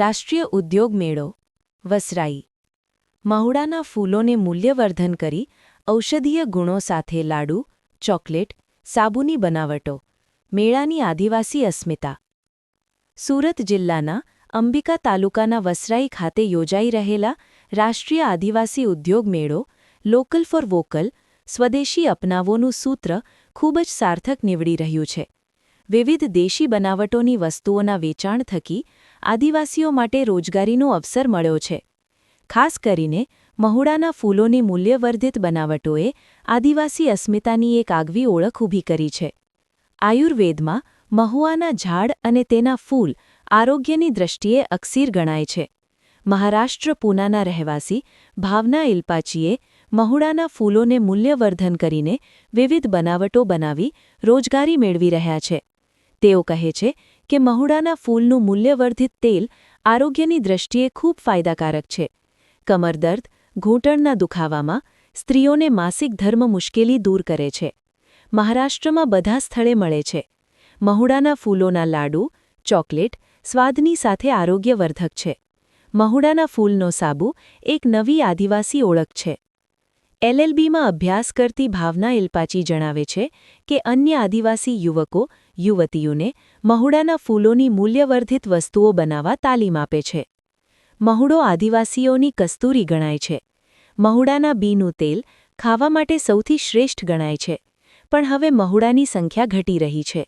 રાષ્ટ્રીય ઉદ્યોગ મેળો વસરાઈ મહુડાના ફૂલોને મૂલ્યવર્ધન કરી ઔષધીય ગુણો સાથે લાડુ ચોકલેટ સાબુની બનાવટો મેળાની આદિવાસી અસ્મિતા સુરત જિલ્લાના અંબિકા તાલુકાના વસરાઈ ખાતે યોજાઈ રહેલા રાષ્ટ્રીય આદિવાસી ઉદ્યોગ મેળો લોકલ ફોર વોકલ સ્વદેશી અપનાવોનું સૂત્ર ખૂબ જ સાર્થક નીવડી રહ્યું છે. વિવિધ દેશી બનાવટોની વસ્તુઓના વેચાણ થકી આદિવાસીઓ માટે રોજગારીનો અવસર મળ્યો છે. ખાસ કરીને મહુડાના ફૂલોની મૂલ્યવર્ધિત બનાવટોએ આદિવાસી અસ્મિતાની એક આગવી ઓળખ ઊભી કરી છે. આયુર્વેદમાં મહુઆના ઝાડ અને તેના ફૂલ આરોગ્યની દૃષ્ટિએ અક્સીર ગણાય છે. મહારાષ્ટ્ર પૂનાના રહેવાસી ભાવના ઇલ્પાચીએ મહુડાના ફૂલોને મૂલ્યવર્ધન કરીને વિવિધ બનાવટો બનાવી રોજગારી મેળવી રહ્યા છે. તેઓ કહે છે કે મહુડાના ફૂલનું મૂલ્યવર્ધિત તેલ આરોગ્યની દૃષ્ટિએ ખૂબ ફાયદાકારક છે. કમરદર્દ, ઘૂંટણના દુખાવામાં, સ્ત્રીઓને માસિક ધર્મ મુશ્કેલી દૂર કરે છે. મહારાષ્ટ્રમાં બધા સ્થળે મળે છે. મહુડાના ફૂલોના લાડુ, ચોકલેટ સ્વાદની સાથે આરોગ્યવર્ધક છે. મહુડાના ફૂલનો સાબુ એક નવી આદિવાસી ઓળખ છે. એલએલબીમાં અભ્યાસ કરતી ભાવના ઇલ્પાચી જણાવે છે કે અન્ય આદિવાસી યુવકો યુવતીઓને મહુડાના ફૂલોની મૂલ્યવર્ધિત વસ્તુઓ બનાવવા તાલીમ આપે છે. મહુડો આદિવાસીઓની કસ્તુરી ગણાય છે. મહુડાના બીનું તેલ ખાવા માટે સૌથી શ્રેષ્ઠ ગણાય છે. પણ હવે મહુડાની સંખ્યા ઘટી રહી છે.